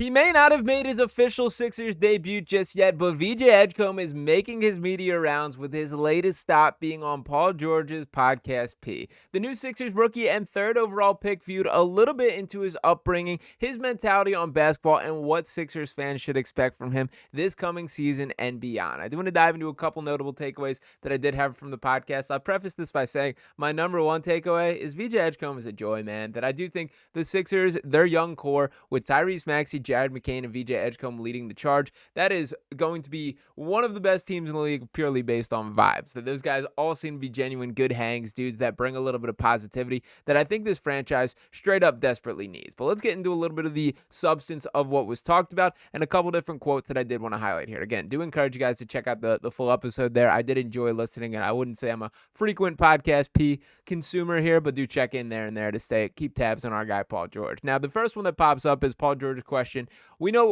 He may not have made his official Sixers debut just yet, but VJ Edgecombe is making his media rounds with his latest stop being on Paul George's podcast P. The new Sixers rookie and third overall pick viewed a little bit into his upbringing, his mentality on basketball, and what Sixers fans should expect from him this coming season and beyond. I do want to dive into a couple notable takeaways that I did have from the podcast. I'll preface this by saying my number one takeaway is VJ Edgecombe is a joy, man. That I do think the Sixers, their young core with Tyrese Maxey, Jared McCain, and VJ Edgecombe leading the charge, that is going to be one of the best teams in the league purely based on vibes. That those guys all seem to be genuine good hangs, dudes that bring a little bit of positivity that I think this franchise straight up desperately needs. But let's get into a little bit of the substance of what was talked about and a couple different quotes that I did want to highlight here. Again, do encourage you guys to check out the full episode there. I did enjoy listening, and I wouldn't say I'm a frequent podcast P consumer here, but do check in there and there to keep tabs on our guy Paul George. Now, the first one that pops up is Paul George's question. We know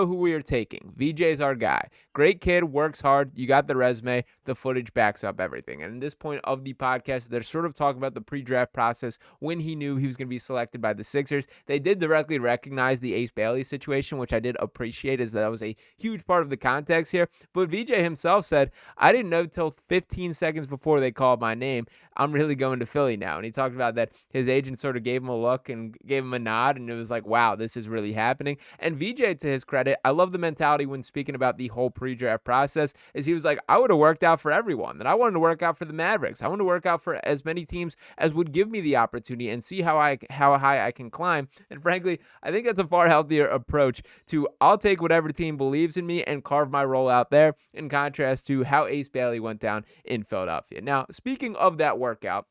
who we are taking. VJ's our guy. Great kid, works hard. You got the resume. The footage backs up everything. And at this point of the podcast, they're sort of talking about the pre-draft process when he knew he was going to be selected by the Sixers. They did directly recognize the Ace Bailey situation, which I did appreciate, as that was a huge part of the context here. But VJ himself said, I didn't know till 15 seconds before they called my name, I'm really going to Philly now. And he talked about that his agent sort of gave him a look and gave him a nod, and it was like, wow, this is really happening. And VJ, to his credit, I love the mentality when speaking about the whole pre-draft process, is he was like, I would have worked out for everyone. That I wanted to work out for the Mavericks. I want to work out for as many teams as would give me the opportunity and see how high I can climb. And frankly, I think that's a far healthier approach to I'll take whatever team believes in me and carve my role out there, in contrast to how Ace Bailey went down in Philadelphia. Now, speaking of that workout,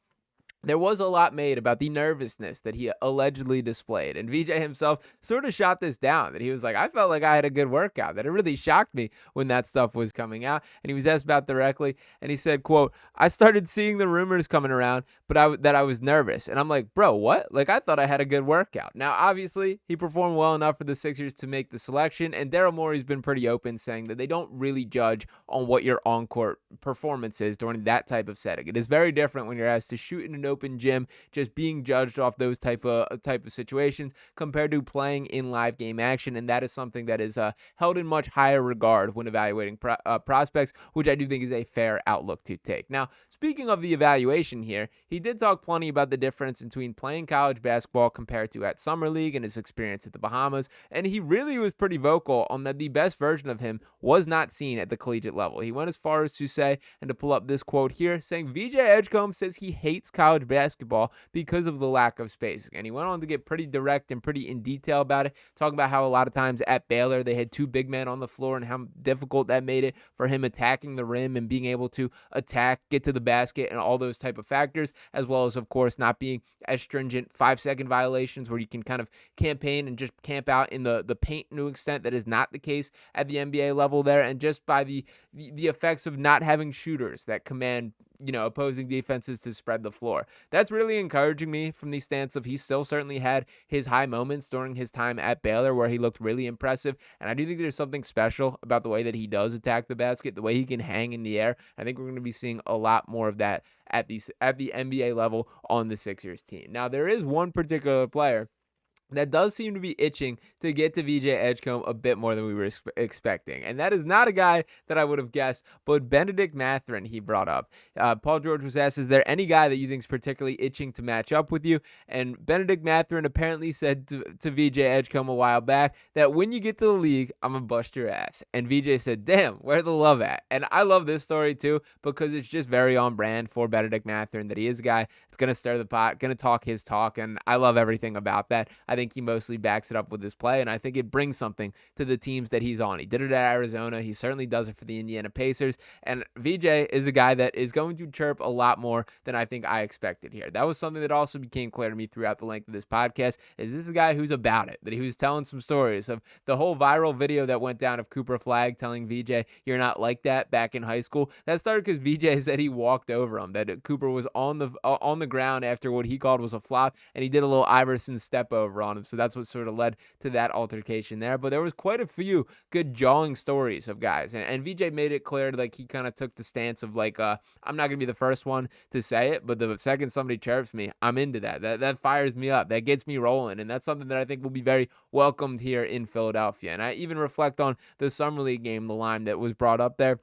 there was a lot made about the nervousness that he allegedly displayed. And VJ himself sort of shot this down, that he was like, I felt like I had a good workout, that it really shocked me when that stuff was coming out. And he was asked about directly, and he said, quote, I started seeing the rumors coming around, but that I was nervous. And I'm like, bro, what? Like, I thought I had a good workout. Now, obviously, he performed well enough for the Sixers to make the selection, and Daryl Morey's been pretty open, saying that they don't really judge on what your on-court performance is during that type of setting. It is very different when you're asked to shoot in an open gym, just being judged off those type of situations compared to playing in live game action, and that is something that is held in much higher regard when evaluating prospects, which I do think is a fair outlook to take. Now, speaking of the evaluation here, he did talk plenty about the difference between playing college basketball compared to at Summer League and his experience at the Bahamas, and he really was pretty vocal on that the best version of him was not seen at the collegiate level. He went as far as to say, and to pull up this quote here, saying VJ Edgecombe says he hates college basketball because of the lack of spacing. And he went on to get pretty direct and pretty in detail about it, talking about how a lot of times at Baylor they had two big men on the floor and how difficult that made it for him attacking the rim and being able to attack, get to the basket, and all those type of factors, as well as, of course, not being as stringent 5-second violations where you can kind of campaign and just camp out in the paint to an extent that is not the case at the NBA level there, and just by the effects of not having shooters that command opposing defenses to spread the floor. That's really encouraging me from the stance of he still certainly had his high moments during his time at Baylor where he looked really impressive. And I do think there's something special about the way that he does attack the basket, the way he can hang in the air. I think we're going to be seeing a lot more of that at the NBA level on the Sixers team. Now, there is one particular player that does seem to be itching to get to VJ Edgecombe a bit more than we were expecting. And that is not a guy that I would have guessed, but Benedict Mathurin he brought up. Paul George was asked, is there any guy that you think is particularly itching to match up with you? And Benedict Mathurin apparently said to VJ Edgecombe a while back that when you get to the league, I'm going to bust your ass. And VJ said, damn, where the love at? And I love this story too, because it's just very on brand for Benedict Mathurin, that he is a guy that's going to stir the pot, going to talk his talk, and I love everything about that. I think he mostly backs it up with his play, and I think it brings something to the teams that he's on. He did it at Arizona. He certainly does it for the Indiana Pacers, and VJ is a guy that is going to chirp a lot more than I think I expected here. That was something that also became clear to me throughout the length of this podcast, is this is a guy who's about it, that he was telling some stories of the whole viral video that went down of Cooper Flagg telling VJ, you're not like that, back in high school. That started because VJ said he walked over him, that Cooper was on the ground after what he called was a flop, and he did a little Iverson step over on him. So that's what sort of led to that altercation there. But there was quite a few good jawing stories of guys. And VJ made it clear, like, he kind of took the stance of like, I'm not going to be the first one to say it, but the second somebody chirps me, I'm into that. That fires me up. That gets me rolling. And that's something that I think will be very welcomed here in Philadelphia. And I even reflect on the Summer League game, the line that was brought up there.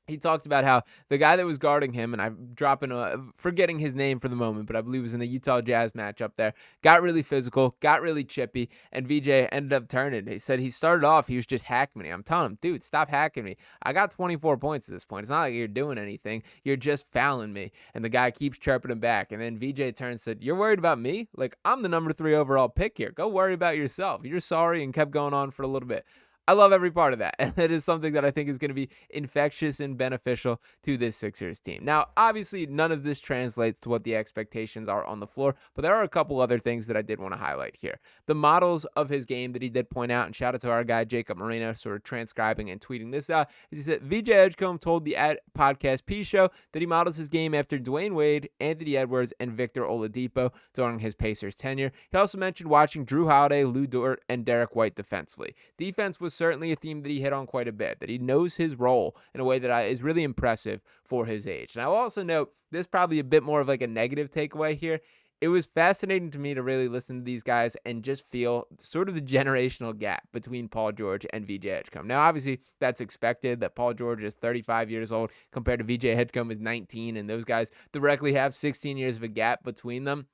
He talked about how the guy that was guarding him, and I'm forgetting his name for the moment, but I believe it was in the Utah Jazz matchup there, got really physical, got really chippy, and VJ ended up turning. He said he started off, he was just hacking me. I'm telling him, dude, stop hacking me. I got 24 points at this point. It's not like you're doing anything. You're just fouling me. And the guy keeps chirping him back. And then VJ turned and said, you're worried about me? Like, I'm the number 3 overall pick here. Go worry about yourself. You're sorry, and kept going on for a little bit. I love every part of that, and it is something that I think is going to be infectious and beneficial to this Sixers team. Now, obviously, none of this translates to what the expectations are on the floor, but there are a couple other things that I did want to highlight here. The models of his game that he did point out, and shout out to our guy, Jacob Moreno, sort of transcribing and tweeting this out, is he said, VJ Edgecombe told the Podcast P show that he models his game after Dwayne Wade, Anthony Edwards, and Victor Oladipo during his Pacers tenure. He also mentioned watching Drew Holiday, Lou Dort, and Derek White defensively. Defense was certainly a theme that he hit on quite a bit, that he knows his role in a way that is really impressive for his age. And I will also note, this is probably a bit more of like a negative takeaway here. It was fascinating to me to really listen to these guys and just feel sort of the generational gap between Paul George and VJ Edgecombe. Now, obviously, that's expected, that Paul George is 35 years old compared to VJ Edgecombe is 19, and those guys directly have 16 years of a gap between them.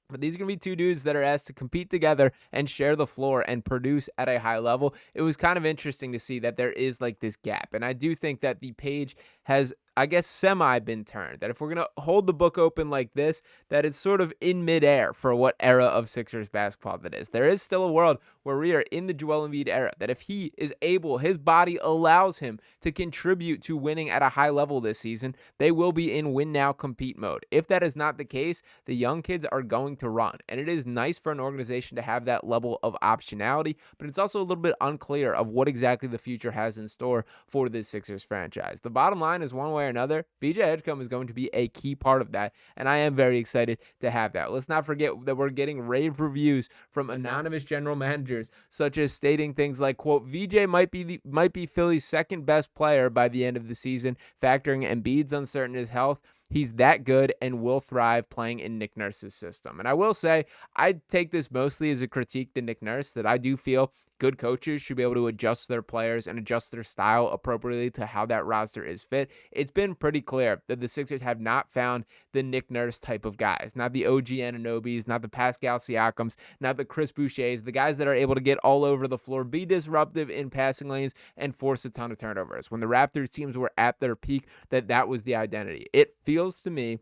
But these are going to be two dudes that are asked to compete together and share the floor and produce at a high level. It was kind of interesting to see that there is like this gap. And I do think that the page has, I guess, semi been turned. That if we're going to hold the book open like this, that it's sort of in midair for what era of Sixers basketball that is. There is still a world where we are in the Joel Embiid era, that if he is able, his body allows him to contribute to winning at a high level this season, they will be in win now, compete mode. If that is not the case, the young kids are going to run. And it is nice for an organization to have that level of optionality, but it's also a little bit unclear of what exactly the future has in store for this Sixers franchise. The bottom line is, one way or another, VJ Edgecombe is going to be a key part of that, and I am very excited to have that. Let's not forget that we're getting rave reviews from anonymous general managers, such as stating things like, quote, VJ might be Philly's second best player by the end of the season, factoring Embiid's uncertain his health. He's that good and will thrive playing in Nick Nurse's system. And I will say, I take this mostly as a critique to Nick Nurse, that I do feel good coaches should be able to adjust their players and adjust their style appropriately to how that roster is fit. It's been pretty clear that the Sixers have not found the Nick Nurse type of guys, not the OG Anunobis, not the Pascal Siakams, not the Chris Bouchers, the guys that are able to get all over the floor, be disruptive in passing lanes, and force a ton of turnovers. When the Raptors teams were at their peak, that was the identity. It feels to me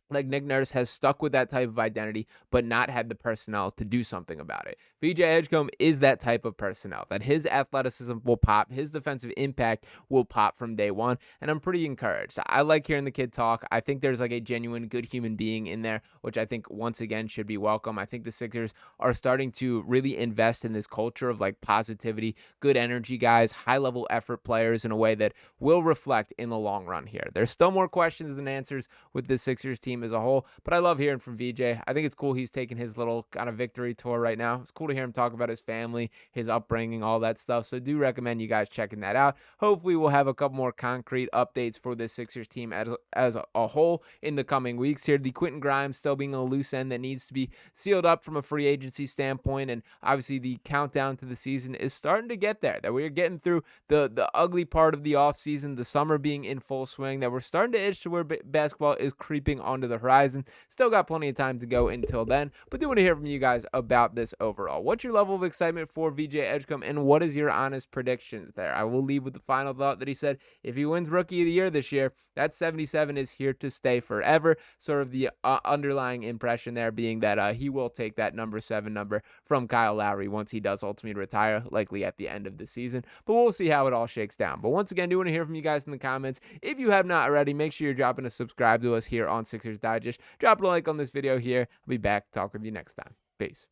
like Nick Nurse has stuck with that type of identity, but not had the personnel to do something about it. VJ Edgecombe is that type of personnel, that his athleticism will pop, his defensive impact will pop from day one, and I'm pretty encouraged. I like hearing the kid talk. I think there's like a genuine good human being in there, which I think once again should be welcome. I think the Sixers are starting to really invest in this culture of like positivity, good energy guys, high-level effort players in a way that will reflect in the long run here. There's still more questions than answers with the Sixers team as a whole, but I love hearing from VJ. I think it's cool he's taking his little kind of victory tour right now. It's cool to hear him talk about his family, his upbringing, all that stuff. So do recommend you guys checking that out. Hopefully we'll have a couple more concrete updates for this Sixers team as a whole in the coming weeks here. The Quentin Grimes still being a loose end that needs to be sealed up from a free agency standpoint, and obviously the countdown to the season is starting to get there, that we're getting through the ugly part of the offseason, the summer being in full swing, that we're starting to itch to where basketball is creeping onto the horizon. Still got plenty of time to go until then, but do want to hear from you guys about this overall. What's your level of excitement for VJ Edgecombe, and what is your honest predictions there? I will leave with the final thought that he said, if he wins Rookie of the Year this year, that 77 is here to stay forever. Sort of the underlying impression there being that he will take that number 7 number from Kyle Lowry once he does ultimately retire, likely at the end of the season, but we'll see how it all shakes down. But once again, do want to hear from you guys in the comments. If you have not already, make sure you're dropping a subscribe to us here on Sixers Digest. Drop a like on this video here. I'll be back to talk with you next time. Peace.